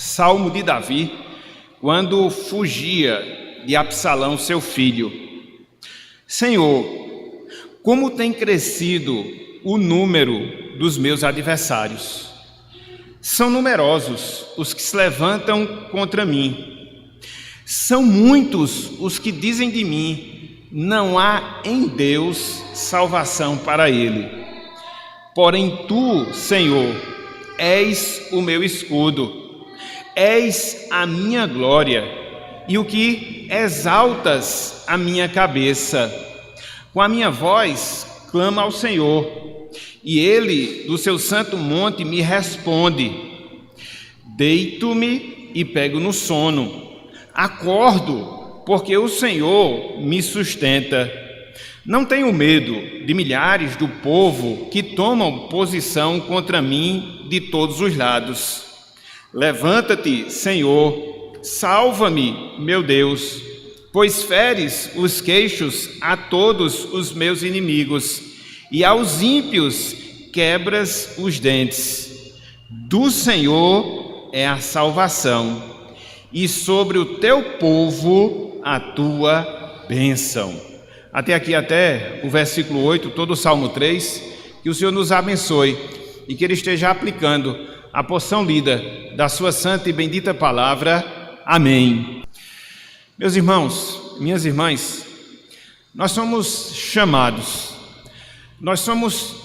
Salmo de Davi, quando fugia de Absalão, seu filho. Senhor, como tem crescido o número dos meus adversários. São numerosos os que se levantam contra mim. São muitos os que dizem de mim, não há em Deus salvação para ele. Porém tu, Senhor, és o meu escudo, és a minha glória e o que exaltas a minha cabeça. Com a minha voz clamo ao Senhor, e ele do seu santo monte me responde. Deito-me e pego no sono, acordo, porque o Senhor me sustenta. Não tenho medo de milhares do povo que tomam posição contra mim de todos os lados. Levanta-te, Senhor, salva-me, meu Deus, pois feres os queixos a todos os meus inimigos e aos ímpios quebras os dentes. Do Senhor é a salvação, e sobre o teu povo a tua bênção. Até aqui, até o versículo 8, todo o Salmo 3, que o Senhor nos abençoe e que Ele esteja aplicando a porção lida da sua santa e bendita palavra. Amém. Meus irmãos, minhas irmãs, nós somos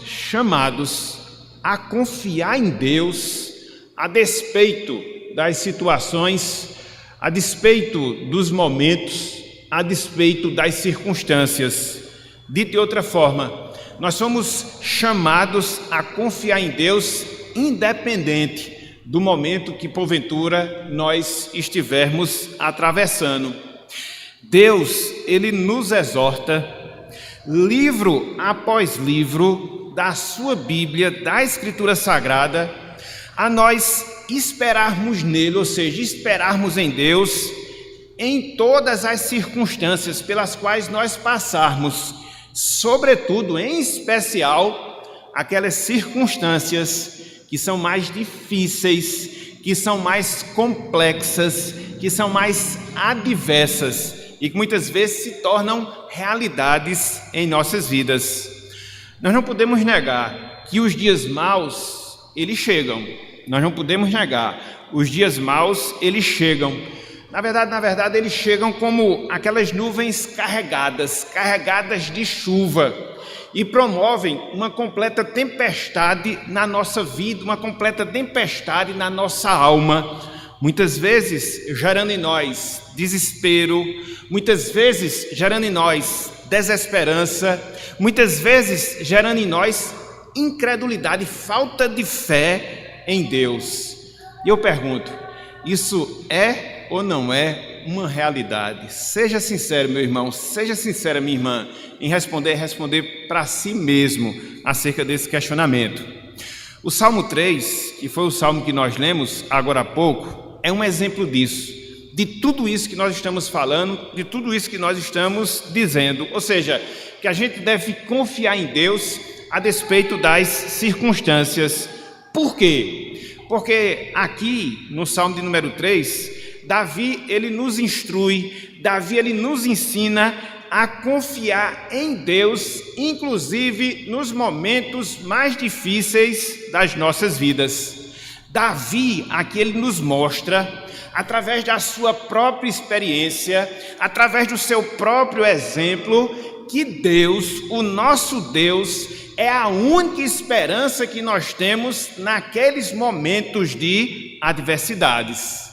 chamados a confiar em Deus a despeito das situações, a despeito dos momentos, a despeito das circunstâncias. Dito de outra forma, nós somos chamados a confiar em Deus independente do momento que porventura nós estivermos atravessando. Deus, Ele nos exorta, livro após livro da sua Bíblia, da Escritura Sagrada, a nós esperarmos nele, ou seja, esperarmos em Deus em todas as circunstâncias pelas quais nós passarmos, sobretudo, em especial, aquelas circunstâncias que são mais difíceis, que são mais complexas, que são mais adversas e que muitas vezes se tornam realidades em nossas vidas. Nós não podemos negar que os dias maus, eles chegam. Nós não podemos negar, os dias maus, eles chegam. Na verdade, eles chegam como aquelas nuvens carregadas de chuva, e promovem uma completa tempestade na nossa vida, uma completa tempestade na nossa alma, muitas vezes gerando em nós desespero, muitas vezes gerando em nós desesperança, muitas vezes gerando em nós incredulidade, falta de fé em Deus. E eu pergunto, isso é ou não é uma realidade? Seja sincero, meu irmão, seja sincera, minha irmã, em responder para si mesmo acerca desse questionamento. O Salmo 3, que foi o salmo que nós lemos agora há pouco, é um exemplo disso, de tudo isso que nós estamos falando, de tudo isso que nós estamos dizendo, ou seja, que a gente deve confiar em Deus a despeito das circunstâncias. Por quê? Porque aqui no Salmo de número 3, Davi, ele nos instrui, Davi, ele nos ensina a confiar em Deus, inclusive nos momentos mais difíceis das nossas vidas. Davi, aqui ele nos mostra, através da sua própria experiência, através do seu próprio exemplo, que Deus, o nosso Deus, é a única esperança que nós temos naqueles momentos de adversidades.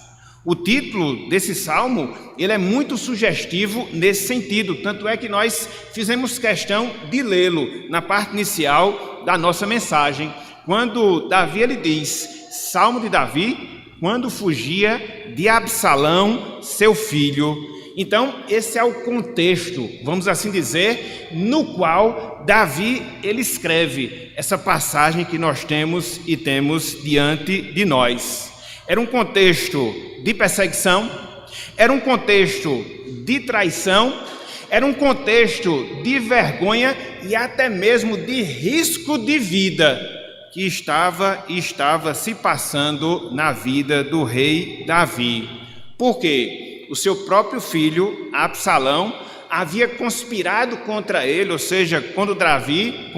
O título desse salmo, ele é muito sugestivo nesse sentido, tanto é que nós fizemos questão de lê-lo na parte inicial da nossa mensagem, quando Davi, ele diz, Salmo de Davi, quando fugia de Absalão, seu filho. Então, esse é o contexto, vamos assim dizer, no qual Davi, ele escreve essa passagem que nós temos e temos diante de nós. Era um contexto de perseguição, era um contexto de traição, era um contexto de vergonha e até mesmo de risco de vida que estava se passando na vida do rei Davi. Por quê? O seu próprio filho, Absalão, havia conspirado contra ele, ou seja, contra Davi,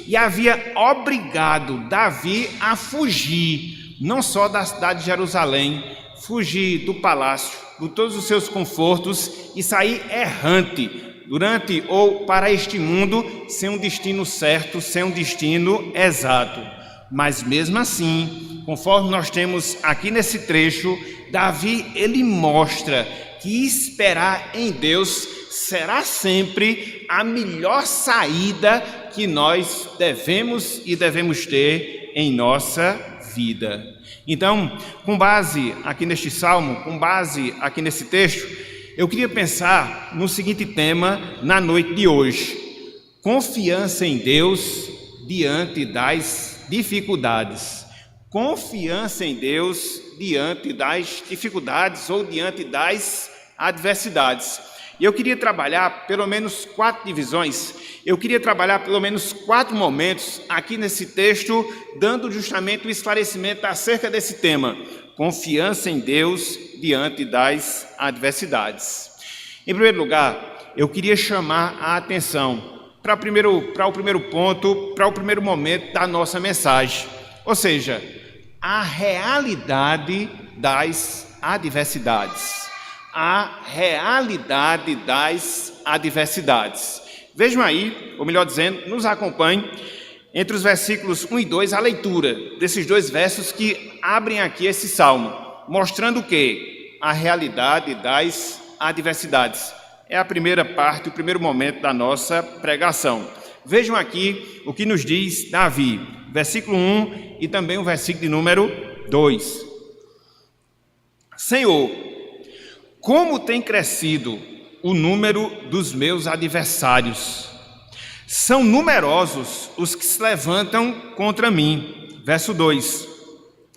e havia obrigado Davi a fugir, não só da cidade de Jerusalém, fugir do palácio, de todos os seus confortos e sair errante durante ou para este mundo, sem um destino certo, sem um destino exato. Mas mesmo assim, conforme nós temos aqui nesse trecho, Davi, ele mostra que esperar em Deus será sempre a melhor saída que nós devemos ter em nossa vida. Então, com base aqui neste salmo, com base aqui nesse texto, eu queria pensar no seguinte tema na noite de hoje: confiança em Deus diante das dificuldades. Confiança em Deus diante das dificuldades ou diante das adversidades. E eu queria trabalhar pelo menos 4 divisões, eu queria trabalhar pelo menos 4 momentos aqui nesse texto, dando justamente o esclarecimento acerca desse tema: confiança em Deus diante das adversidades. Em primeiro lugar, eu queria chamar a atenção para o primeiro ponto, para o primeiro momento da nossa mensagem, ou seja, a realidade das adversidades. A realidade das adversidades. Vejam aí, ou melhor dizendo, nos acompanhem entre os versículos 1 e 2, a leitura desses 2 versos que abrem aqui esse salmo, mostrando o quê? A realidade das adversidades. É a primeira parte, o primeiro momento da nossa pregação. Vejam aqui o que nos diz Davi, versículo 1 e também o versículo de número 2. Senhor, como tem crescido o número dos meus adversários. São numerosos os que se levantam contra mim. Verso 2.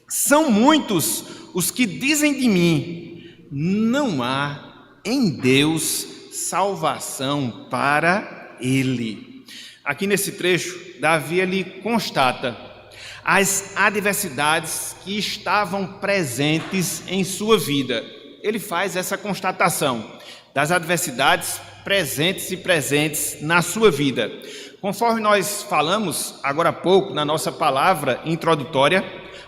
São muitos os que dizem de mim: não há em Deus salvação para ele. Aqui nesse trecho, Davi ele constata as adversidades que estavam presentes em sua vida. Ele faz essa constatação das adversidades presentes na sua vida. Conforme nós falamos agora há pouco na nossa palavra introdutória,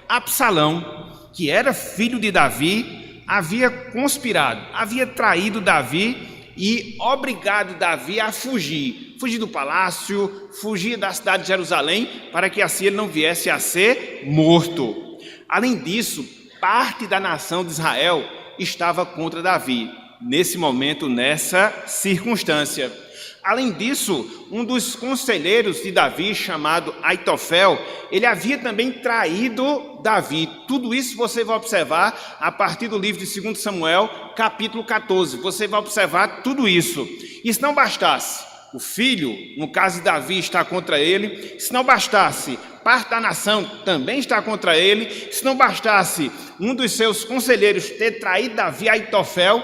Absalão, que era filho de Davi, havia conspirado, havia traído Davi e obrigado Davi a fugir do palácio, fugir da cidade de Jerusalém, para que assim ele não viesse a ser morto. Além disso, parte da nação de Israel estava contra Davi, nesse momento, nessa circunstância. Além disso, um dos conselheiros de Davi, chamado Aitofel, ele havia também traído Davi. Tudo isso você vai observar a partir do livro de 2 Samuel, capítulo 14. Você vai observar tudo isso. E se não bastasse, o filho, no caso de Davi, está contra ele. Se não bastasse, parte da nação também está contra ele. Se não bastasse um dos seus conselheiros ter traído Davi, Aitofel,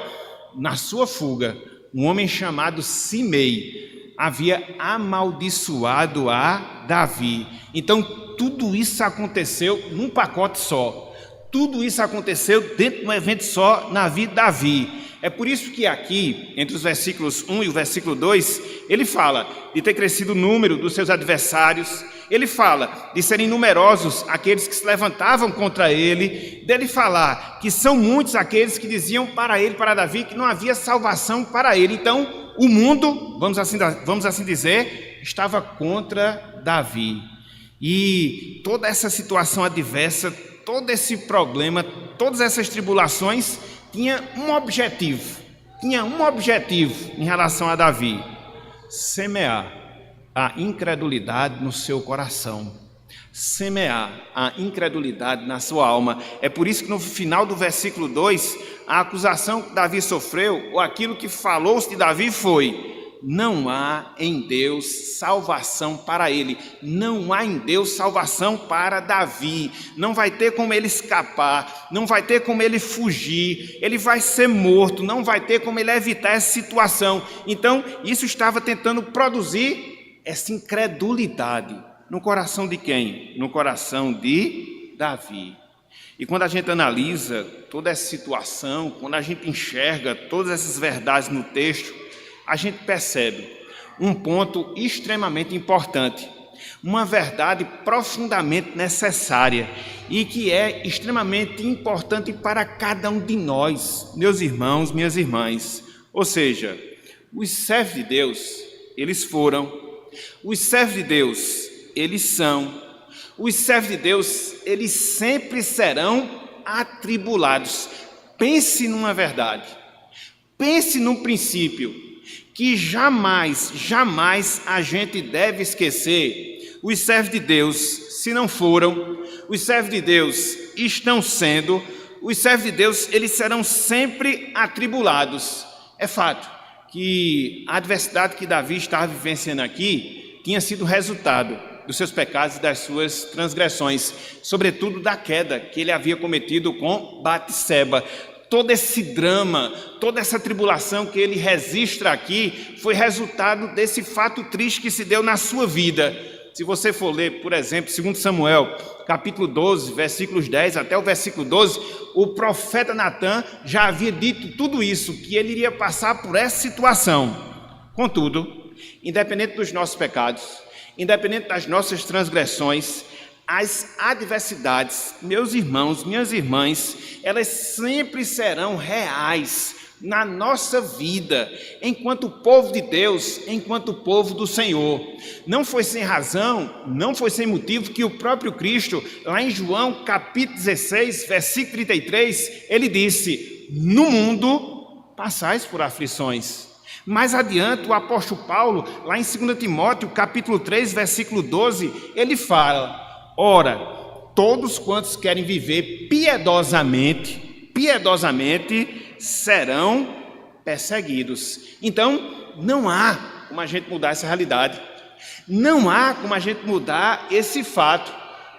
na sua fuga, um homem chamado Simei havia amaldiçoado a Davi. Então, tudo isso aconteceu num pacote só. Tudo isso aconteceu dentro de um evento só na vida de Davi. É por isso que aqui, entre os versículos 1 e o versículo 2, ele fala de ter crescido o número dos seus adversários, ele fala de serem numerosos aqueles que se levantavam contra ele, dele falar que são muitos aqueles que diziam para ele, para Davi, que não havia salvação para ele. Então, o mundo, vamos assim dizer, estava contra Davi. E toda essa situação adversa, todo esse problema, todas essas tribulações, tinha um objetivo em relação a Davi: semear a incredulidade no seu coração, semear a incredulidade na sua alma. É por isso que no final do versículo 2, a acusação que Davi sofreu, ou aquilo que falou-se de Davi foi: não há em Deus salvação para ele, não há em Deus salvação para Davi, não vai ter como ele escapar, não vai ter como ele fugir, ele vai ser morto, não vai ter como ele evitar essa situação. Então, isso estava tentando produzir essa incredulidade no coração de quem? No coração de Davi. E quando a gente analisa toda essa situação, quando a gente enxerga todas essas verdades no texto, a gente percebe um ponto extremamente importante, uma verdade profundamente necessária e que é extremamente importante para cada um de nós, meus irmãos, minhas irmãs. Ou seja, os servos de Deus, eles foram, os servos de Deus, eles são, os servos de Deus, eles sempre serão atribulados. Pense numa verdade, pense num princípio que jamais a gente deve esquecer. Os servos de Deus, se não foram, os servos de Deus estão sendo, os servos de Deus, eles serão sempre atribulados. É fato que a adversidade que Davi estava vivenciando aqui tinha sido resultado dos seus pecados e das suas transgressões, sobretudo da queda que ele havia cometido com Batseba. Todo esse drama, toda essa tribulação que ele registra aqui foi resultado desse fato triste que se deu na sua vida. Se você for ler, por exemplo, 2 Samuel, capítulo 12, versículos 10 até o versículo 12, o profeta Natã já havia dito tudo isso, que ele iria passar por essa situação. Contudo, independente dos nossos pecados, independente das nossas transgressões, as adversidades, meus irmãos, minhas irmãs, elas sempre serão reais na nossa vida, enquanto povo de Deus, enquanto povo do Senhor. Não foi sem razão, não foi sem motivo que o próprio Cristo, lá em João capítulo 16, versículo 33, ele disse: no mundo passais por aflições. Mais adiante, o apóstolo Paulo, lá em 2 Timóteo capítulo 3, versículo 12, ele fala: ora, todos quantos querem viver piedosamente serão perseguidos. Então, não há como a gente mudar essa realidade. Não há como a gente mudar esse fato.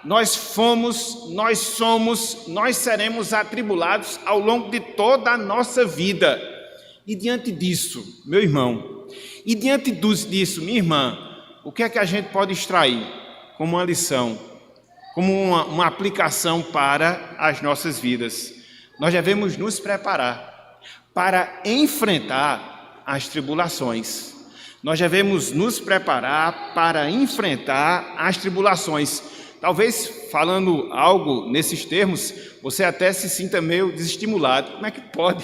Nós fomos, nós somos, nós seremos atribulados ao longo de toda a nossa vida. E diante disso, meu irmão, e diante disso, minha irmã, o que é que a gente pode extrair como uma lição, como uma aplicação para as nossas vidas? Nós devemos nos preparar para enfrentar as tribulações. Nós devemos nos preparar para enfrentar as tribulações. Talvez, falando algo nesses termos, você até se sinta meio desestimulado. Como é que pode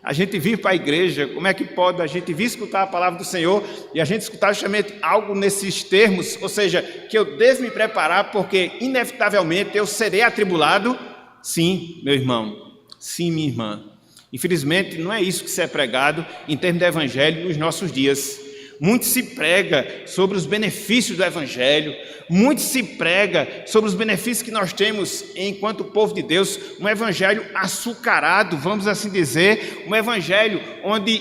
a gente vir para a igreja? Como é que pode a gente vir escutar a palavra do Senhor e a gente escutar justamente algo nesses termos? Ou seja, que eu devo me preparar porque inevitavelmente eu serei atribulado? Sim, meu irmão. Sim, minha irmã. Infelizmente, não é isso que se é pregado em termos do evangelho nos nossos dias. Muito se prega sobre os benefícios do evangelho, muito se prega sobre os benefícios que nós temos enquanto povo de Deus, um evangelho açucarado, vamos assim dizer, um evangelho onde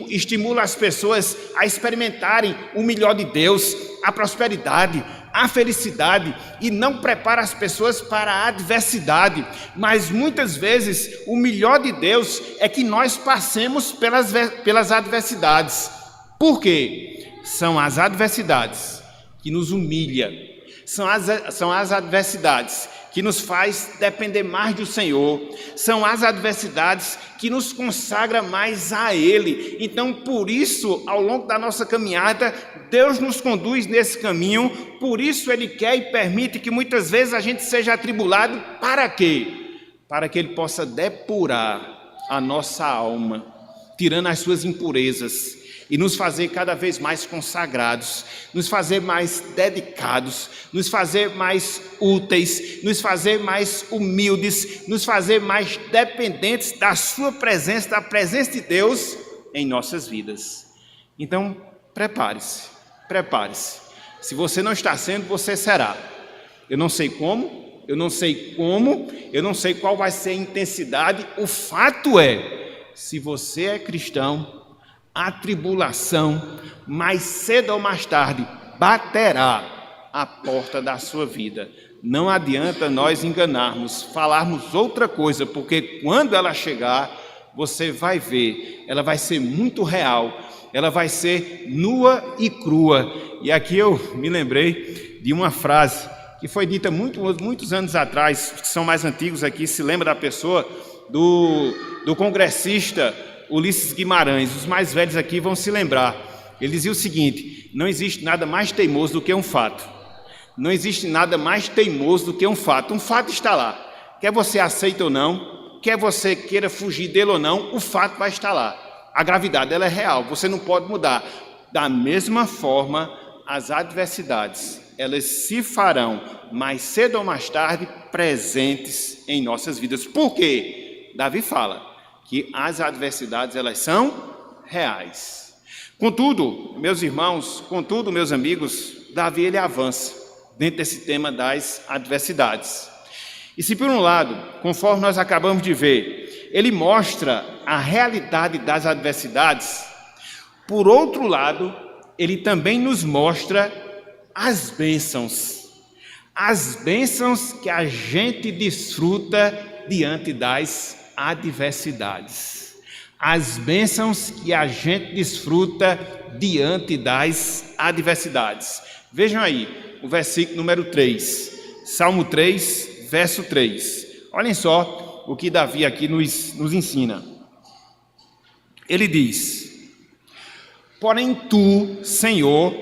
estimula as pessoas a experimentarem o melhor de Deus, a prosperidade, a felicidade, e não prepara as pessoas para a adversidade. Mas muitas vezes o melhor de Deus é que nós passemos pelas adversidades. Por quê? São as adversidades que nos humilha, são as adversidades que nos faz depender mais do Senhor, são as adversidades que nos consagra mais a Ele. Então, por isso, ao longo da nossa caminhada, Deus nos conduz nesse caminho, por isso Ele quer e permite que muitas vezes a gente seja atribulado. Para quê? Para que Ele possa depurar a nossa alma, tirando as suas impurezas, e nos fazer cada vez mais consagrados, nos fazer mais dedicados, nos fazer mais úteis, nos fazer mais humildes, nos fazer mais dependentes da sua presença, da presença de Deus em nossas vidas. Então, prepare-se. Se você não está sendo, você será. Eu não sei como, eu não sei qual vai ser a intensidade. O fato é, se você é cristão, a tribulação, mais cedo ou mais tarde, baterá à porta da sua vida. Não adianta nós enganarmos, falarmos outra coisa, porque quando ela chegar, você vai ver, ela vai ser muito real, ela vai ser nua e crua. E aqui eu me lembrei de uma frase que foi dita muitos anos atrás, que são mais antigos aqui, se lembra da pessoa, do congressista Ulisses Guimarães. Os mais velhos aqui vão se lembrar. Ele dizia o seguinte: não existe nada mais teimoso do que um fato. Não existe nada mais teimoso do que um fato. Um fato está lá. Quer você aceite ou não, quer você queira fugir dele ou não, o fato vai estar lá. A gravidade, ela é real, você não pode mudar. Da mesma forma, as adversidades, elas se farão mais cedo ou mais tarde presentes em nossas vidas. Por quê? Davi fala que as adversidades, elas são reais. Contudo, meus irmãos, contudo, meus amigos, Davi, ele avança dentro desse tema das adversidades. E se por um lado, conforme nós acabamos de ver, ele mostra a realidade das adversidades, por outro lado, ele também nos mostra as bênçãos que a gente desfruta diante das adversidades. As bênçãos que a gente desfruta diante das adversidades. Vejam aí o versículo número 3, Salmo 3, verso 3. Olhem só o que Davi aqui nos ensina. Ele diz: porém tu, Senhor,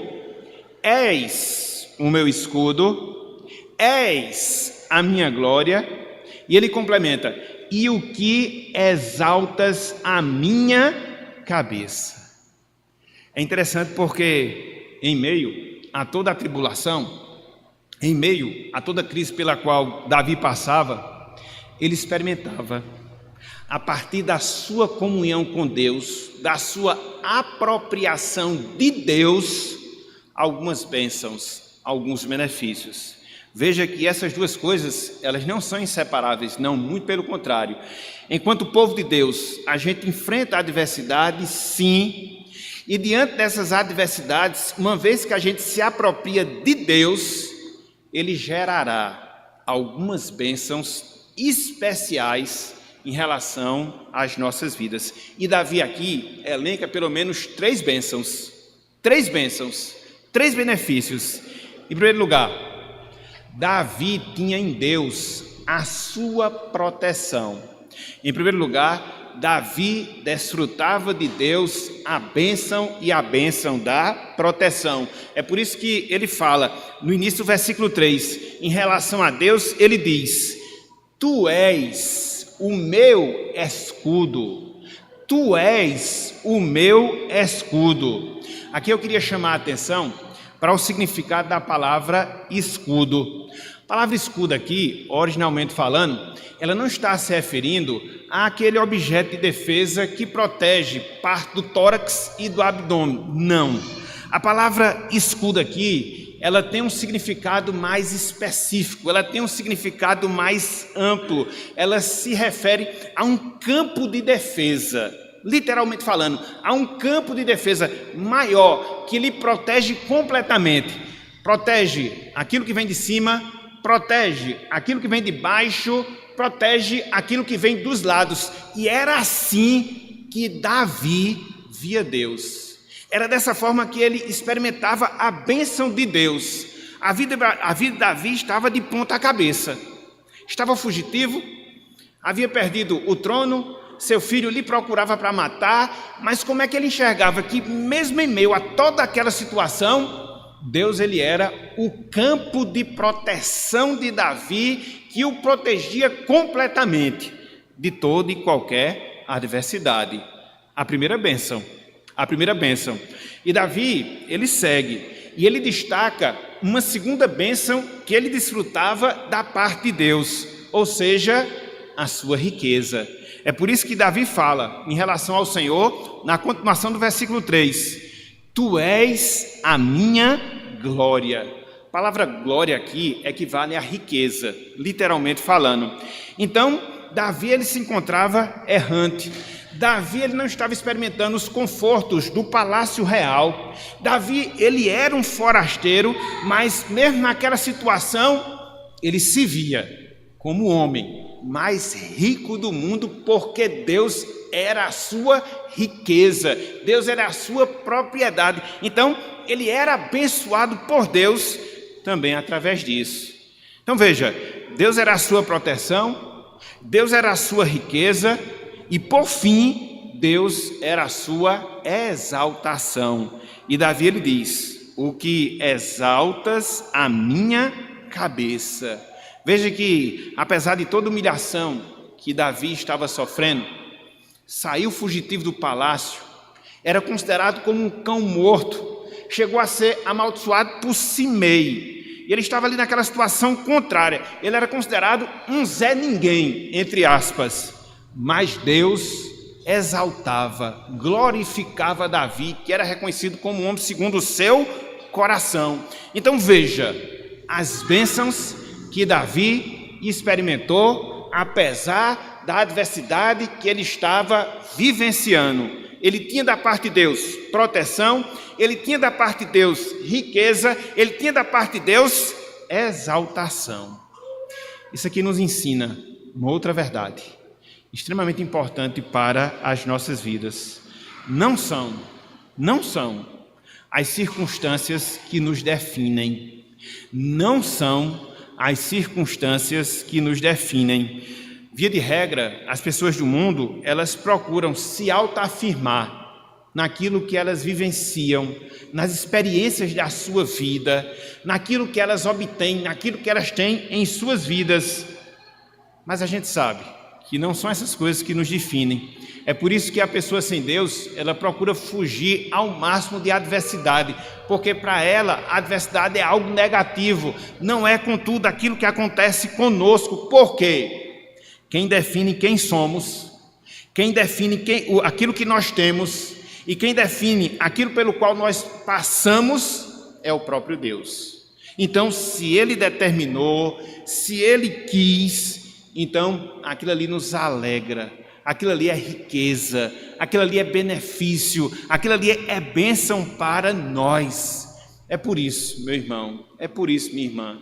és o meu escudo, és a minha glória. E ele complementa: e o que exaltas a minha cabeça. É interessante porque em meio a toda a tribulação, em meio a toda a crise pela qual Davi passava, ele experimentava, a partir da sua comunhão com Deus, da sua apropriação de Deus, algumas bênçãos, alguns benefícios. Veja que essas duas coisas, elas não são inseparáveis, não, muito pelo contrário. Enquanto povo de Deus, a gente enfrenta a adversidade, sim, e diante dessas adversidades, uma vez que a gente se apropria de Deus, Ele gerará algumas bênçãos especiais em relação às nossas vidas. E Davi aqui elenca pelo menos três bênçãos, três benefícios. Em primeiro lugar, Davi tinha em Deus a sua proteção. Em primeiro lugar, Davi desfrutava de Deus a bênção e a bênção da proteção. É por isso que ele fala, no início do versículo 3, em relação a Deus, ele diz: tu és o meu escudo. Tu és o meu escudo. Aqui eu queria chamar a atenção para o significado da palavra escudo. A palavra escudo aqui, originalmente falando, ela não está se referindo àquele objeto de defesa que protege parte do tórax e do abdômen. Não. A palavra escudo aqui, ela tem um significado mais específico, ela tem um significado mais amplo. Ela se refere a um campo de defesa, literalmente falando, a um campo de defesa maior que lhe protege completamente. Protege aquilo que vem de cima, protege aquilo que vem de baixo, protege aquilo que vem dos lados. E era assim que Davi via Deus. Era dessa forma que ele experimentava a bênção de Deus. A vida de Davi estava de ponta cabeça. Estava fugitivo, havia perdido o trono, seu filho lhe procurava para matar, mas como é que ele enxergava que mesmo em meio a toda aquela situação, Deus, ele era o campo de proteção de Davi, que o protegia completamente de toda e qualquer adversidade. A primeira bênção. E Davi, ele segue, e ele destaca uma segunda bênção que ele desfrutava da parte de Deus, ou seja, a sua riqueza. É por isso que Davi fala, em relação ao Senhor, na continuação do versículo 3, tu és a minha glória. A palavra glória aqui equivale à riqueza, literalmente falando. Então, Davi, ele se encontrava errante. Davi, ele não estava experimentando os confortos do palácio real. Davi, ele era um forasteiro, mas mesmo naquela situação, ele se via como o homem mais rico do mundo, porque Deus era a sua riqueza, Deus era a sua propriedade. Então, ele era abençoado por Deus também através disso. Então veja, Deus era a sua proteção, Deus era a sua riqueza e por fim, Deus era a sua exaltação. E Davi ele diz: o que exaltas a minha cabeça. Veja que apesar de toda humilhação que Davi estava sofrendo, saiu fugitivo do palácio, era considerado como um cão morto, chegou a ser amaldiçoado por Simei. E ele estava ali naquela situação contrária. Ele era considerado um Zé Ninguém, entre aspas. Mas Deus exaltava, glorificava Davi, que era reconhecido como um homem segundo o seu coração. Então veja, as bênçãos que Davi experimentou, apesar da adversidade que ele estava vivenciando. Ele tinha da parte de Deus proteção, ele tinha da parte de Deus riqueza, ele tinha da parte de Deus exaltação. Isso aqui nos ensina uma outra verdade, extremamente importante para as nossas vidas. Não são as circunstâncias que nos definem. Não são as circunstâncias que nos definem. Via de regra, as pessoas do mundo, elas procuram se autoafirmar naquilo que elas vivenciam, nas experiências da sua vida, naquilo que elas obtêm, naquilo que elas têm em suas vidas. Mas a gente sabe que não são essas coisas que nos definem. É por isso que a pessoa sem Deus, ela procura fugir ao máximo de adversidade, porque para ela a adversidade é algo negativo, não é contudo aquilo que acontece conosco. Por quê? Quem define quem somos, quem define aquilo que nós temos e quem define aquilo pelo qual nós passamos é o próprio Deus. Então, se Ele determinou, se Ele quis, então aquilo ali nos alegra, aquilo ali é riqueza, aquilo ali é benefício, aquilo ali é bênção para nós. É por isso, meu irmão, é por isso, minha irmã,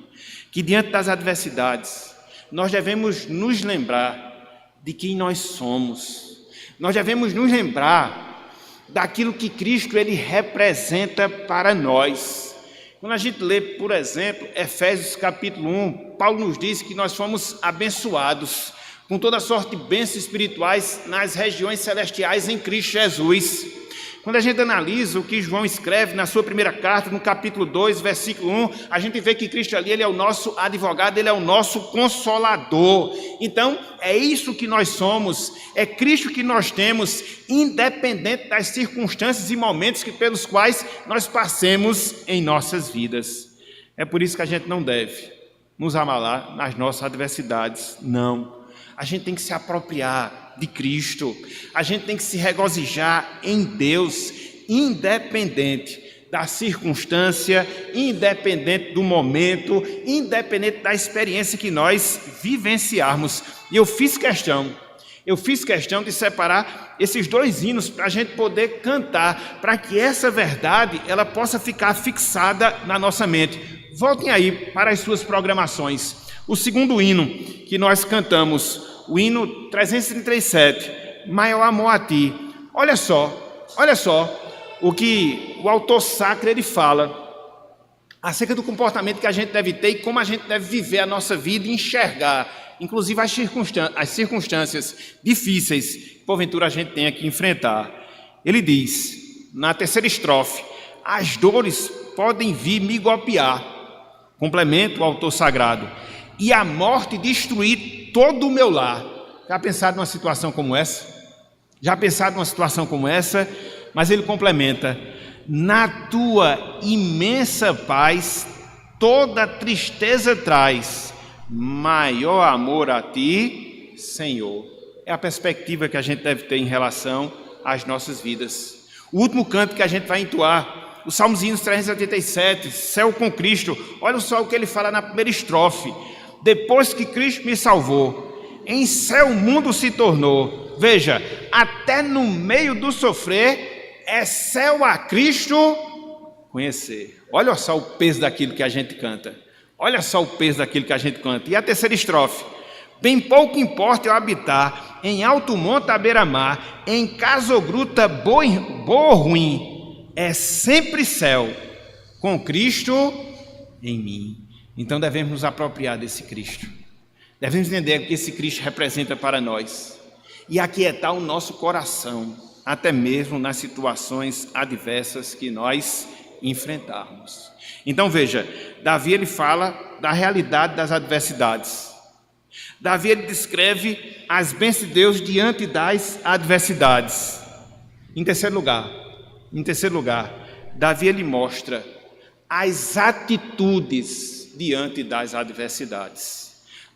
que diante das adversidades, nós devemos nos lembrar de quem nós somos. Nós devemos nos lembrar daquilo que Cristo ele representa para nós. Quando a gente lê, por exemplo, Efésios capítulo 1, Paulo nos diz que nós fomos abençoados com toda sorte de bênçãos espirituais nas regiões celestiais em Cristo Jesus. Quando a gente analisa o que João escreve na sua primeira carta, no capítulo 2, versículo 1, a gente vê que Cristo ali, ele é o nosso advogado, ele é o nosso consolador. Então, é isso que nós somos, é Cristo que nós temos, independente das circunstâncias e momentos pelos quais nós passemos em nossas vidas. É por isso que a gente não deve nos abalar nas nossas adversidades, não. A gente tem que se apropriar de Cristo, a gente tem que se regozijar em Deus, independente da circunstância, independente do momento, independente da experiência que nós vivenciarmos. E eu fiz questão de separar esses dois hinos para a gente poder cantar, para que essa verdade ela possa ficar fixada na nossa mente. Voltem aí para as suas programações. O segundo hino que nós cantamos, o hino 337, Maior Amor a Ti. Olha só o que o autor sacro ele fala acerca do comportamento que a gente deve ter e como a gente deve viver a nossa vida e enxergar, inclusive as circunstâncias difíceis que porventura a gente tenha que enfrentar. Ele diz, na terceira estrofe, as dores podem vir me golpear, complementa o autor sagrado, e a morte destruir todo o meu lar. Já pensaram numa situação como essa? Mas ele complementa, na tua imensa paz, toda tristeza traz, maior amor a ti, Senhor. É a perspectiva que a gente deve ter em relação às nossas vidas. O último canto que a gente vai entoar, o Salmos 387, Céu com Cristo. Olha só o que ele fala na primeira estrofe. Depois que Cristo me salvou, em céu o mundo se tornou. Veja, até no meio do sofrer, é céu a Cristo conhecer. Olha só o peso daquilo que a gente canta. E a terceira estrofe. Bem pouco importa eu habitar em alto monte à beira-mar, em casa ou gruta boa ou ruim, é sempre céu com Cristo em mim. Então devemos nos apropriar desse Cristo. Devemos entender o que esse Cristo representa para nós e aquietar o nosso coração, até mesmo nas situações adversas que nós enfrentarmos. Então veja, Davi ele fala da realidade das adversidades. Davi ele descreve as bênçãos de Deus diante das adversidades. Em terceiro lugar, Davi ele mostra as atitudes diante das adversidades.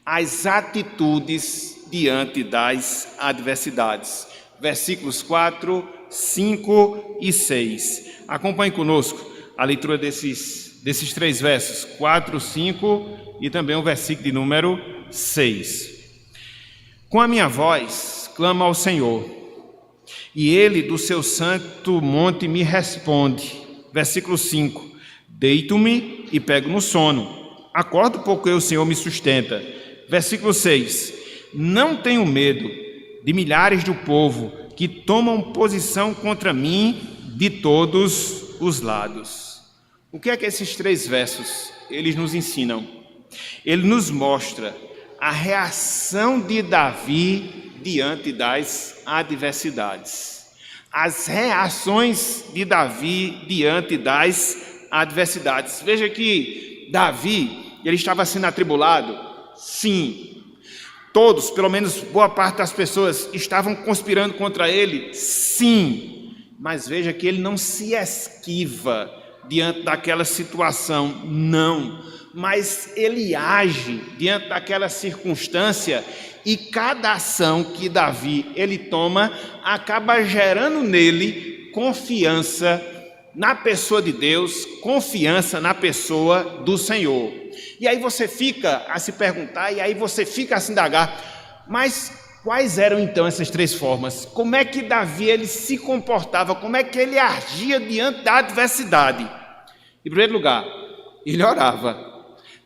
As atitudes diante das adversidades. Versículos 4, 5 e 6. Acompanhe conosco a leitura desses três versos, 4, 5 e também o versículo de número 6. Com a minha voz clamo ao Senhor, e Ele do seu santo monte me responde. Versículo 5. Deito-me e pego no sono. Acordo porque o Senhor me sustenta. Versículo 6. Não tenho medo de milhares do povo que tomam posição contra mim de todos os lados. O que é que esses três versos eles nos ensinam? Ele nos mostra a reação de Davi diante das adversidades. As reações de Davi diante das adversidades. Veja que Davi, ele estava sendo atribulado? Sim. Todos, pelo menos boa parte das pessoas, estavam conspirando contra ele? Sim. Mas veja que ele não se esquiva diante daquela situação, não. Mas ele age diante daquela circunstância e cada ação que Davi ele toma acaba gerando nele confiança na pessoa de Deus, confiança na pessoa do Senhor. E aí você fica a se perguntar, e aí você fica a se indagar, mas quais eram então essas três formas? Como é que Davi ele se comportava? Como é que ele agia diante da adversidade? Em primeiro lugar, ele orava.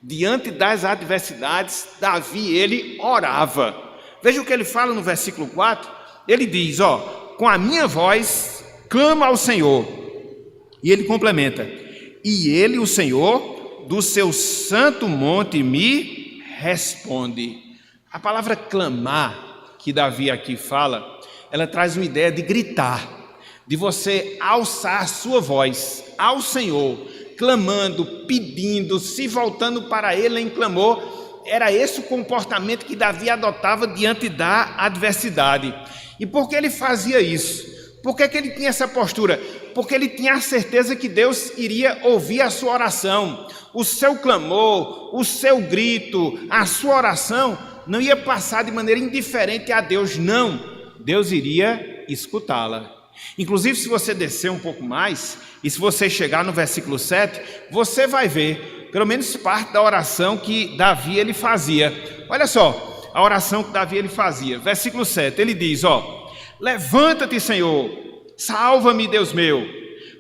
Diante das adversidades, Davi ele orava. Veja o que ele fala no versículo 4. Ele diz, com a minha voz clamo ao Senhor. E ele complementa, e ele, o Senhor, do seu santo monte me responde. A palavra clamar, que Davi aqui fala, ela traz uma ideia de gritar, de você alçar a sua voz ao Senhor, clamando, pedindo, se voltando para Ele em clamor. Era esse o comportamento que Davi adotava diante da adversidade. E por que ele fazia isso? Por que ele tinha essa postura? Porque ele tinha a certeza que Deus iria ouvir a sua oração. O seu clamor, o seu grito, a sua oração não ia passar de maneira indiferente a Deus, não. Deus iria escutá-la. Inclusive, se você descer um pouco mais, e se você chegar no versículo 7, você vai ver, pelo menos parte da oração que Davi ele fazia. Olha só, a oração que Davi ele fazia. Versículo 7, ele diz, levanta-te, Senhor, salva-me, Deus meu,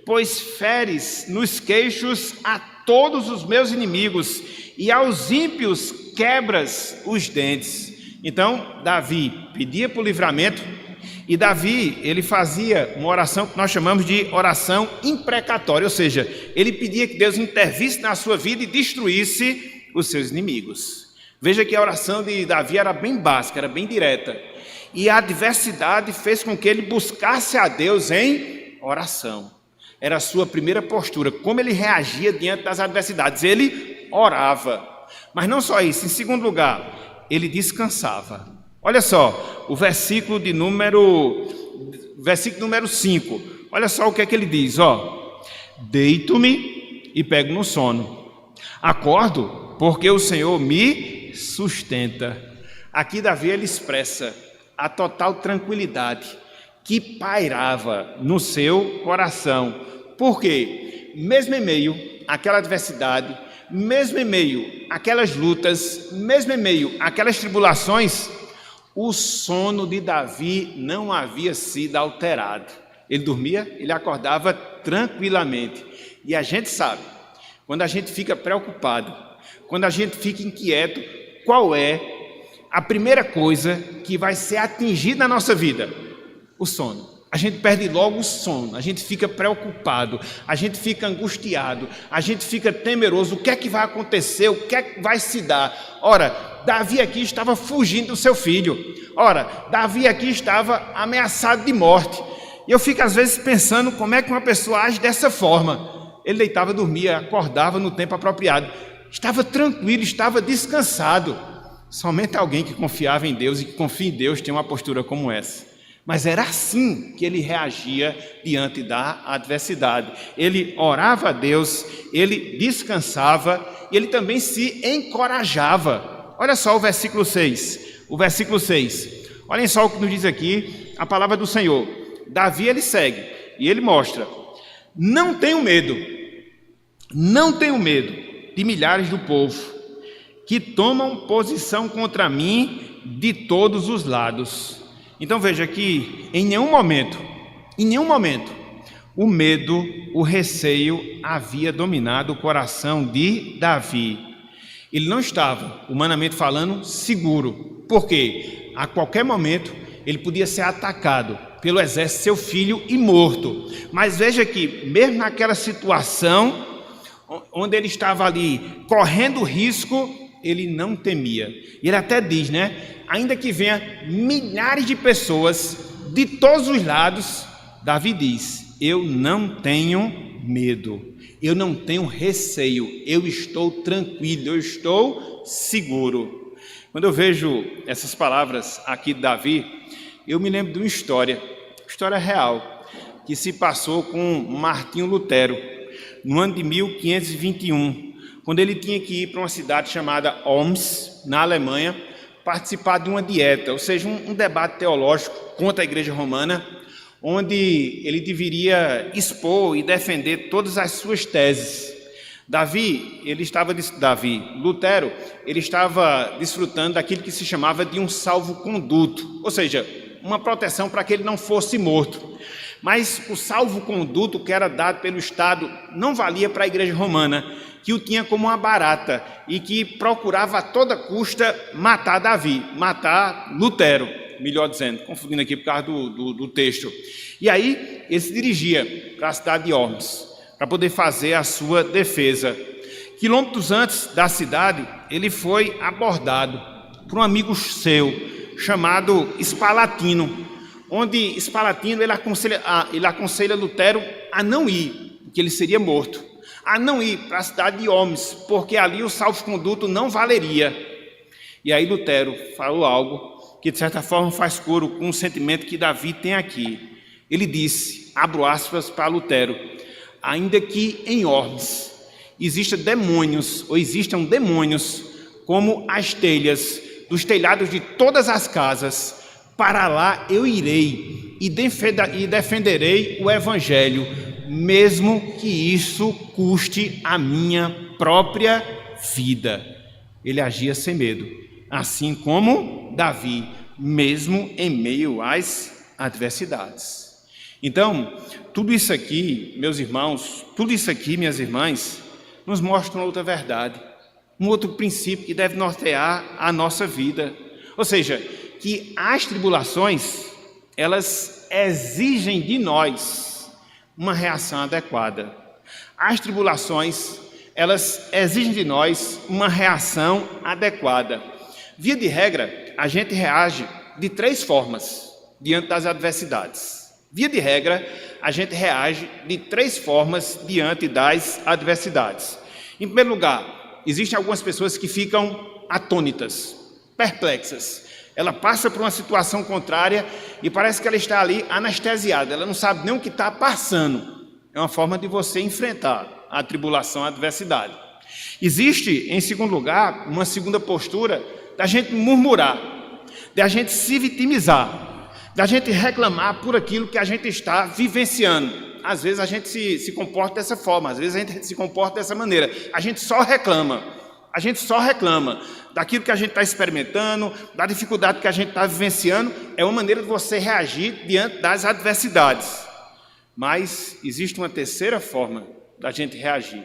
pois feres nos queixos a todos os meus inimigos, e aos ímpios quebras os dentes. Então, Davi pedia por livramento, e Davi, ele fazia uma oração que nós chamamos de oração imprecatória, ou seja, ele pedia que Deus intervisse na sua vida e destruísse os seus inimigos. Veja que a oração de Davi era bem básica, era bem direta, e a adversidade fez com que ele buscasse a Deus em oração. Era a sua primeira postura, como ele reagia diante das adversidades. Ele orava, mas não só isso, em segundo lugar, ele descansava. Olha só, o versículo número 5, olha só o que é que ele diz, deito-me e pego no sono, acordo porque o Senhor me sustenta. Aqui Davi ele expressa a total tranquilidade que pairava no seu coração, porque mesmo em meio àquela adversidade, mesmo em meio àquelas lutas, mesmo em meio àquelas tribulações, o sono de Davi não havia sido alterado. Ele dormia, ele acordava tranquilamente. E a gente sabe, quando a gente fica preocupado, quando a gente fica inquieto, qual é a primeira coisa que vai ser atingida na nossa vida? O sono. a gente perde logo o sono, a gente fica preocupado, a gente fica angustiado, a gente fica temeroso. O que é que vai acontecer? O que é que vai se dar? Ora, Davi aqui estava fugindo do seu filho. Ora, Davi aqui estava ameaçado de morte. E eu fico às vezes pensando como é que uma pessoa age dessa forma. Ele deitava, dormia, acordava no tempo apropriado. Estava tranquilo, estava descansado. Somente alguém que confiava em Deus e que confia em Deus tem uma postura como essa. Mas era assim que ele reagia diante da adversidade. Ele orava a Deus, ele descansava e ele também se encorajava. Olha só o versículo 6. O versículo 6. Olhem só o que nos diz aqui a palavra do Senhor. Davi, ele segue e ele mostra: não tenho medo de milhares do povo que tomam posição contra mim de todos os lados. Então veja que em nenhum momento, o medo, o receio havia dominado o coração de Davi. Ele não estava, humanamente falando, seguro, porque a qualquer momento ele podia ser atacado pelo exército, seu filho, e morto. Mas veja que mesmo naquela situação, onde ele estava ali correndo risco, ele não temia. E ele até diz, ainda que venha milhares de pessoas de todos os lados, Davi diz: eu não tenho medo, eu não tenho receio, eu estou tranquilo, eu estou seguro. Quando eu vejo essas palavras aqui de Davi, eu me lembro de uma história real, que se passou com Martinho Lutero, no ano de 1521, quando ele tinha que ir para uma cidade chamada Homs, na Alemanha, participar de uma dieta, ou seja, um debate teológico contra a Igreja Romana, onde ele deveria expor e defender todas as suas teses. Lutero, ele estava desfrutando daquilo que se chamava de um salvo-conduto, ou seja, uma proteção para que ele não fosse morto. Mas o salvo-conduto que era dado pelo Estado não valia para a Igreja Romana, que o tinha como uma barata e que procurava a toda custa matar Lutero, melhor dizendo, confundindo aqui por causa do texto. E aí ele se dirigia para a cidade de Homs, para poder fazer a sua defesa. Quilômetros antes da cidade, ele foi abordado por um amigo seu, chamado Espalatino, onde Espalatino ele aconselha Lutero a não ir, porque ele seria morto, a não ir para a cidade de Homs, porque ali o salvo-conduto não valeria. E aí Lutero falou algo que de certa forma faz coro com o sentimento que Davi tem aqui. Ele disse, abro aspas para Lutero: ainda que em Homs existam demônios como as telhas dos telhados de todas as casas, para lá eu irei e defenderei o Evangelho, mesmo que isso custe a minha própria vida. Ele agia sem medo, assim como Davi, mesmo em meio às adversidades. Então, tudo isso aqui, meus irmãos, minhas irmãs, nos mostra uma outra verdade, um outro princípio que deve nortear a nossa vida. Ou seja, que as tribulações, elas exigem de nós uma reação adequada. As tribulações, elas exigem de nós uma reação adequada. Via de regra, a gente reage de 3 formas diante das adversidades. Via de regra, a gente reage de 3 formas diante das adversidades. Em primeiro lugar, existem algumas pessoas que ficam atônitas, perplexas. Ela passa por uma situação contrária e parece que ela está ali anestesiada, ela não sabe nem o que está passando. É uma forma de você enfrentar a tribulação, a adversidade. Existe, em segundo lugar, uma segunda postura da gente murmurar, da gente se vitimizar, da gente reclamar por aquilo que a gente está vivenciando. Às vezes a gente se comporta dessa forma, às vezes a gente se comporta dessa maneira. A gente só reclama daquilo que a gente está experimentando, da dificuldade que a gente está vivenciando. É uma maneira de você reagir diante das adversidades. Mas existe uma terceira forma da gente reagir,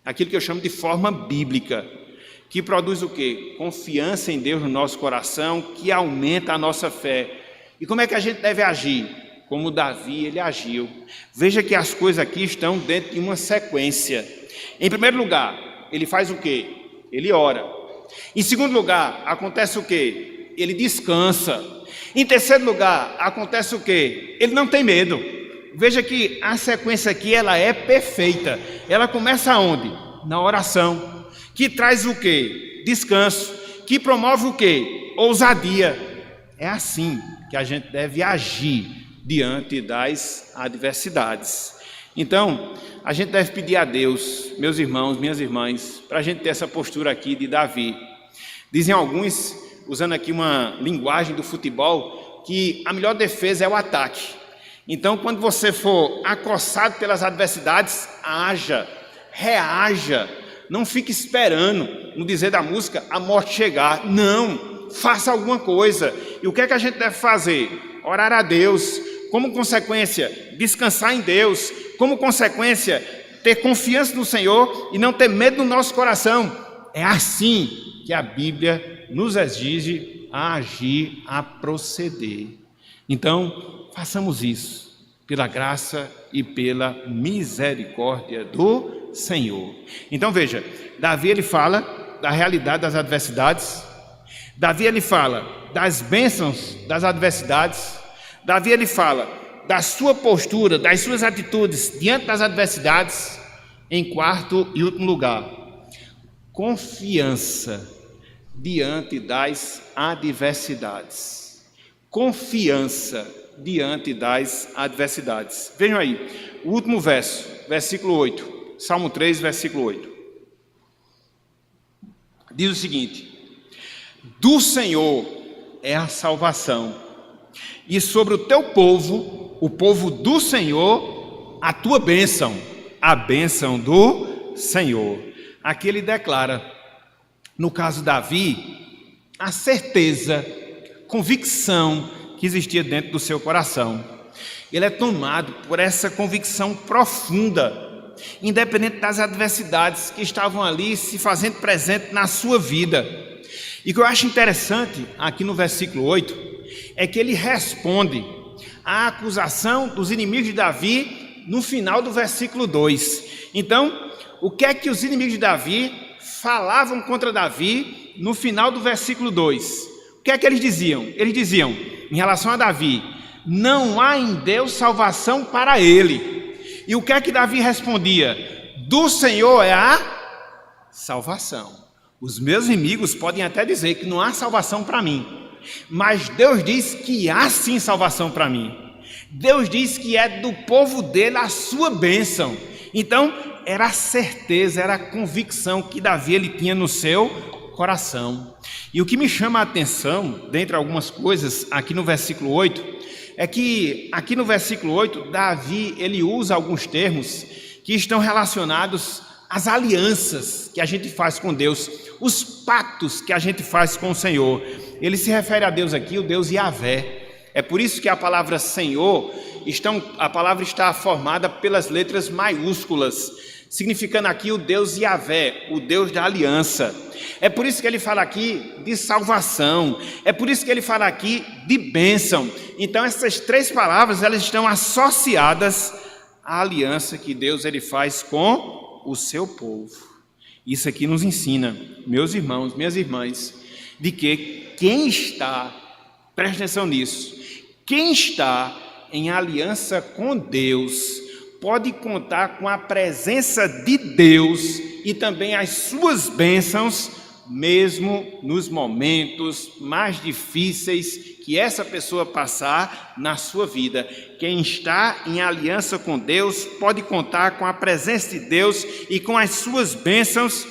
aquilo que eu chamo de forma bíblica, que produz o quê? Confiança em Deus no nosso coração, que aumenta a nossa fé. E como é que a gente deve agir? como Davi ele agiu. Veja que as coisas aqui estão dentro de uma sequência. Em primeiro lugar, ele faz o quê? Ele ora. Em segundo lugar, acontece o quê? Ele descansa. Em terceiro lugar, acontece o quê? Ele não tem medo. Veja que a sequência aqui ela é perfeita. Ela começa onde? Na oração, que traz o quê? Descanso, que promove o quê? Ousadia. É assim que a gente deve agir diante das adversidades. Então, a gente deve pedir a Deus, meus irmãos, minhas irmãs, para a gente ter essa postura aqui de Davi. Dizem alguns, usando aqui uma linguagem do futebol, que a melhor defesa é o ataque. Então, quando você for acossado pelas adversidades, haja, reaja, não fique esperando, no dizer da música, a morte chegar. Não, faça alguma coisa. E o que é que a gente deve fazer? Orar a Deus, como consequência, descansar em Deus, como consequência, ter confiança no Senhor e não ter medo no nosso coração. É assim que a Bíblia nos exige a agir, a proceder. Então, façamos isso, pela graça e pela misericórdia do Senhor. Então veja, Davi ele fala da realidade das adversidades, Davi ele fala das bênçãos das adversidades, Davi ele fala da sua postura, das suas atitudes diante das adversidades. Em quarto e último lugar, confiança diante das adversidades. Confiança diante das adversidades. Vejam aí, o último verso, versículo 8, Salmo 3, versículo 8. Diz o seguinte: do Senhor é a salvação, e sobre o teu povo, o povo do Senhor, a tua bênção, a bênção do Senhor. Aqui ele declara, no caso de Davi, a certeza, convicção que existia dentro do seu coração. Ele é tomado por essa convicção profunda, independente das adversidades que estavam ali se fazendo presente na sua vida. E o que eu acho interessante aqui no versículo 8 é que ele responde à acusação dos inimigos de Davi no final do versículo 2. Então, o que é que os inimigos de Davi falavam contra Davi no final do versículo 2? O que é que eles diziam? Eles diziam, em relação a Davi, não há em Deus salvação para ele. E o que é que Davi respondia? Do Senhor é a salvação. Os meus inimigos podem até dizer que não há salvação para mim, mas Deus diz que há sim salvação para mim. Deus diz que é do povo dele a sua bênção. Então, era a certeza, era a convicção que Davi ele tinha no seu coração. E o que me chama a atenção, dentre algumas coisas, aqui no versículo 8, é que aqui no versículo 8, Davi ele usa alguns termos que estão relacionados às alianças que a gente faz com Deus, os pactos que a gente faz com o Senhor. Ele se refere a Deus aqui, o Deus Yahvé. É por isso que a palavra Senhor, a palavra está formada pelas letras maiúsculas, significando aqui o Deus Yahvé, o Deus da aliança. É por isso que ele fala aqui de salvação, é por isso que ele fala aqui de bênção. Então essas três palavras, elas estão associadas à aliança que Deus ele faz com o seu povo. Isso aqui nos ensina, meus irmãos, minhas irmãs, de que quem está, preste atenção nisso, quem está em aliança com Deus pode contar com a presença de Deus e também as suas bênçãos, mesmo nos momentos mais difíceis que essa pessoa passar na sua vida. Quem está em aliança com Deus pode contar com a presença de Deus e com as suas bênçãos,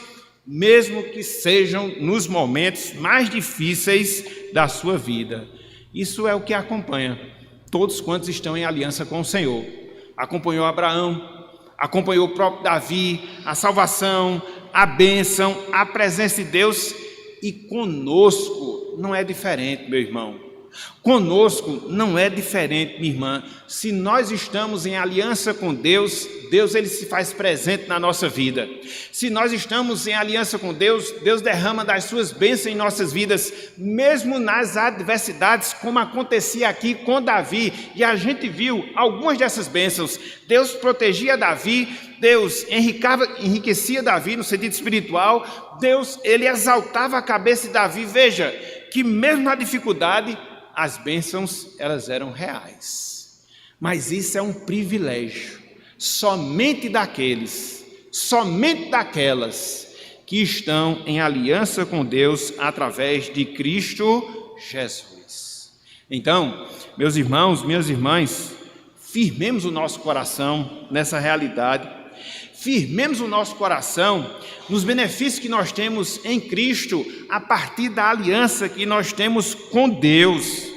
mesmo que sejam nos momentos mais difíceis da sua vida. Isso é o que acompanha todos quantos estão em aliança com o Senhor. Acompanhou Abraão, acompanhou o próprio Davi, a salvação, a bênção, a presença de Deus, e conosco não é diferente, meu irmão. Conosco não é diferente, minha irmã. Se nós estamos em aliança com Deus, Deus ele se faz presente na nossa vida. Se nós estamos em aliança com Deus, Deus derrama das suas bênçãos em nossas vidas, mesmo nas adversidades, como acontecia aqui com Davi. E a gente viu algumas dessas bênçãos. Deus protegia Davi, Deus enriquecia Davi no sentido espiritual, Deus ele exaltava a cabeça de Davi. Veja que mesmo na dificuldade, as bênçãos, elas eram reais. Mas isso é um privilégio, somente daqueles, somente daquelas que estão em aliança com Deus através de Cristo Jesus. Então, meus irmãos, minhas irmãs, firmemos o nosso coração nessa realidade, firmemos o nosso coração nos benefícios que nós temos em Cristo, a partir da aliança que nós temos com Deus.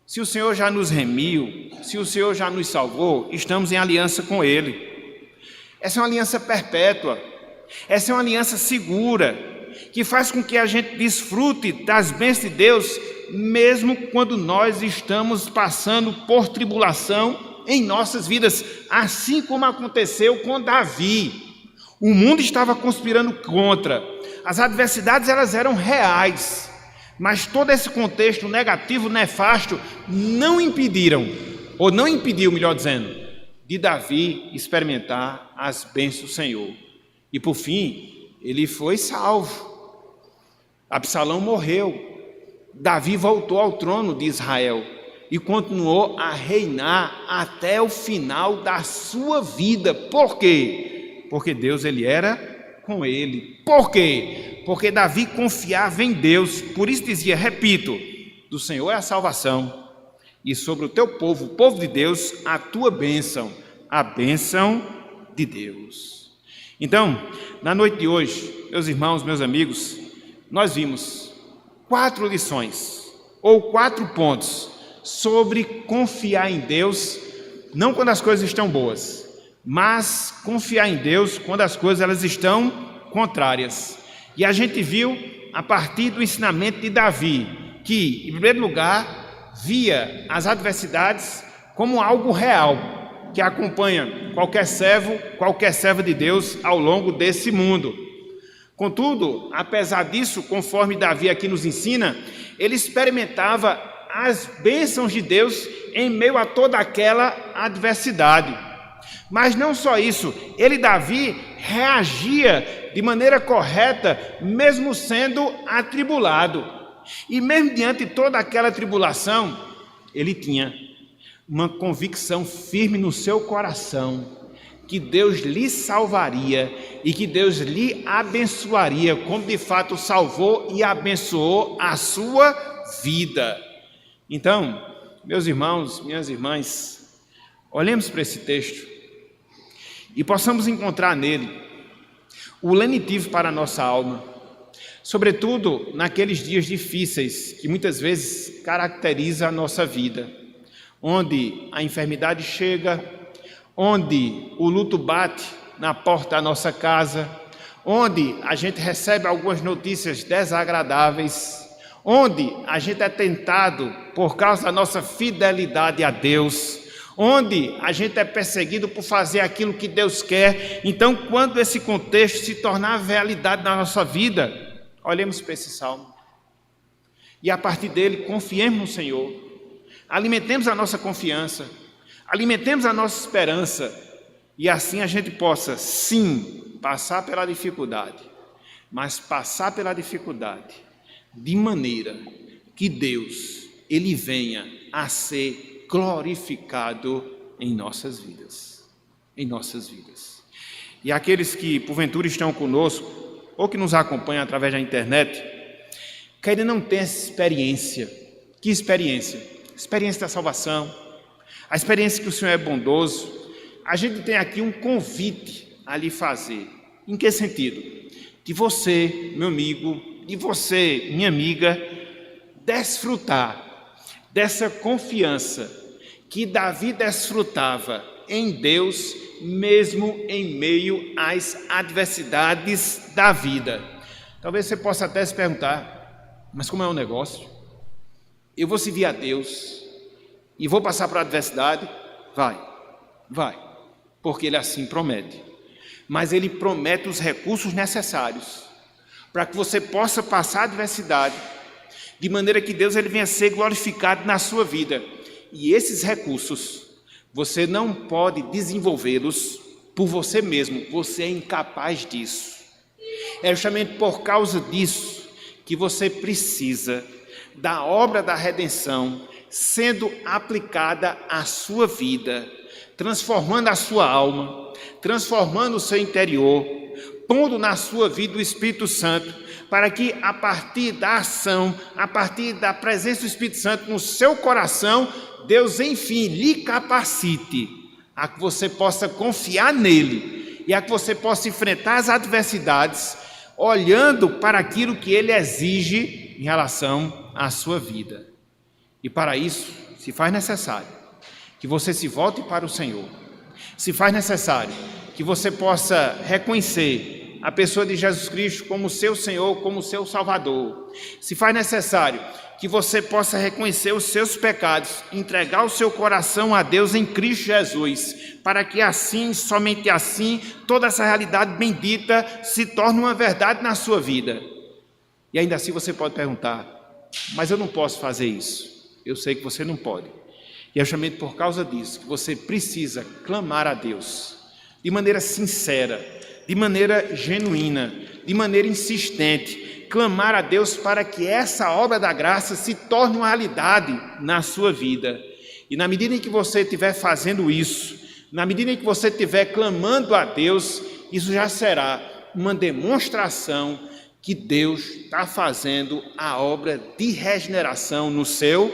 Se o Senhor já nos remiu, se o Senhor já nos salvou, estamos em aliança com Ele. Essa é uma aliança perpétua, essa é uma aliança segura, que faz com que a gente desfrute das bênçãos de Deus, mesmo quando nós estamos passando por tribulação em nossas vidas, assim como aconteceu com Davi. O mundo estava conspirando contra, as adversidades elas eram reais, mas todo esse contexto negativo, nefasto, não impediu, melhor dizendo, de Davi experimentar as bênçãos do Senhor. E por fim, ele foi salvo. Absalão morreu, Davi voltou ao trono de Israel e continuou a reinar até o final da sua vida. Por quê? Porque Deus ele era com ele. Por quê? Porque Davi confiava em Deus. Por isso dizia, repito, do Senhor é a salvação, e sobre o teu povo, o povo de Deus, a tua bênção, a bênção de Deus. Então, na noite de hoje, meus irmãos, meus amigos, nós vimos 4 lições, ou 4 pontos, sobre confiar em Deus, não quando as coisas estão boas, mas confiar em Deus quando as coisas elas estão contrárias. E a gente viu a partir do ensinamento de Davi, que em primeiro lugar via as adversidades como algo real, que acompanha qualquer servo, qualquer serva de Deus ao longo desse mundo. Contudo, apesar disso, conforme Davi aqui nos ensina, ele experimentava as bênçãos de Deus em meio a toda aquela adversidade. Mas não só isso, Davi, reagia de maneira correta, mesmo sendo atribulado. E mesmo diante de toda aquela tribulação, ele tinha uma convicção firme no seu coração, que Deus lhe salvaria e que Deus lhe abençoaria, como de fato salvou e abençoou a sua vida. Então, meus irmãos, minhas irmãs, olhemos para esse texto e possamos encontrar nele o lenitivo para a nossa alma, sobretudo naqueles dias difíceis que muitas vezes caracteriza a nossa vida, onde a enfermidade chega, onde o luto bate na porta da nossa casa, onde a gente recebe algumas notícias desagradáveis, onde a gente é tentado por causa da nossa fidelidade a Deus, onde a gente é perseguido por fazer aquilo que Deus quer. Então, quando esse contexto se tornar realidade na nossa vida, olhemos para esse salmo e a partir dele confiemos no Senhor, alimentemos a nossa confiança, alimentemos a nossa esperança, e assim a gente possa sim passar pela dificuldade, mas passar pela dificuldade de maneira que Deus ele venha a ser glorificado em nossas vidas, E aqueles que porventura estão conosco ou que nos acompanham através da internet, que ainda não têm essa experiência. Que experiência? Experiência da salvação, a experiência que o Senhor é bondoso. A gente tem aqui um convite a lhe fazer. Em que sentido? De você, meu amigo, de você, minha amiga, desfrutar dessa confiança que Davi desfrutava em Deus, mesmo em meio às adversidades da vida. Talvez você possa até se perguntar, mas como é o negócio? eu vou servir a Deus e vou passar por adversidade? Vai, porque Ele assim promete. Mas Ele promete os recursos necessários para que você possa passar a adversidade, de maneira que Deus ele venha ser glorificado na sua vida. E esses recursos, você não pode desenvolvê-los por você mesmo, você é incapaz disso. É justamente por causa disso que você precisa da obra da redenção sendo aplicada à sua vida, transformando a sua alma, transformando o seu interior, pondo na sua vida o Espírito Santo, para que a partir da ação, a partir da presença do Espírito Santo no seu coração, Deus enfim lhe capacite a que você possa confiar nele e a que você possa enfrentar as adversidades, olhando para aquilo que ele exige em relação à sua vida. E para isso, se faz necessário que você se volte para o Senhor, se faz necessário que você possa reconhecer a pessoa de Jesus Cristo como seu Senhor, como seu Salvador, se faz necessário que você possa reconhecer os seus pecados, entregar o seu coração a Deus em Cristo Jesus, para que assim, somente assim, toda essa realidade bendita se torne uma verdade na sua vida. E ainda assim você pode perguntar, mas eu não posso fazer isso. Eu sei que você não pode. E é justamente por causa disso que você precisa clamar a Deus, de maneira sincera, de maneira genuína, de maneira insistente, clamar a Deus para que essa obra da graça se torne uma realidade na sua vida. E na medida em que você estiver fazendo isso, na medida em que você estiver clamando a Deus, isso já será uma demonstração que Deus está fazendo a obra de regeneração no seu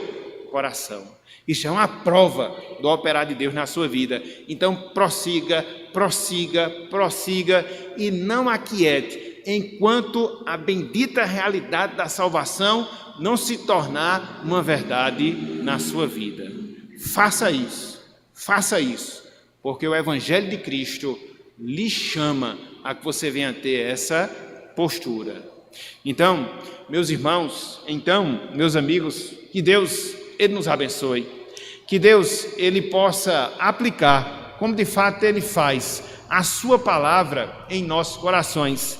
coração. Isso é uma prova do operar de Deus na sua vida. Então prossiga e não aquiete, enquanto a bendita realidade da salvação não se tornar uma verdade na sua vida. Faça isso, porque o Evangelho de Cristo lhe chama a que você venha ter essa postura. Então, meus irmãos, meus amigos, que Deus ele nos abençoe, que Deus ele possa aplicar, como de fato Ele faz, a sua palavra em nossos corações,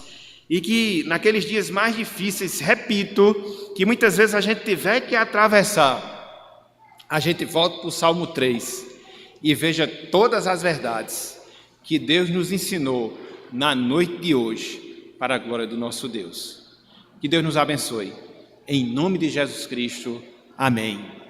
e que naqueles dias mais difíceis, repito, que muitas vezes a gente tiver que atravessar, a gente volta para o Salmo 3 e veja todas as verdades que Deus nos ensinou na noite de hoje, para a glória do nosso Deus. Que Deus nos abençoe. Em nome de Jesus Cristo. Amém.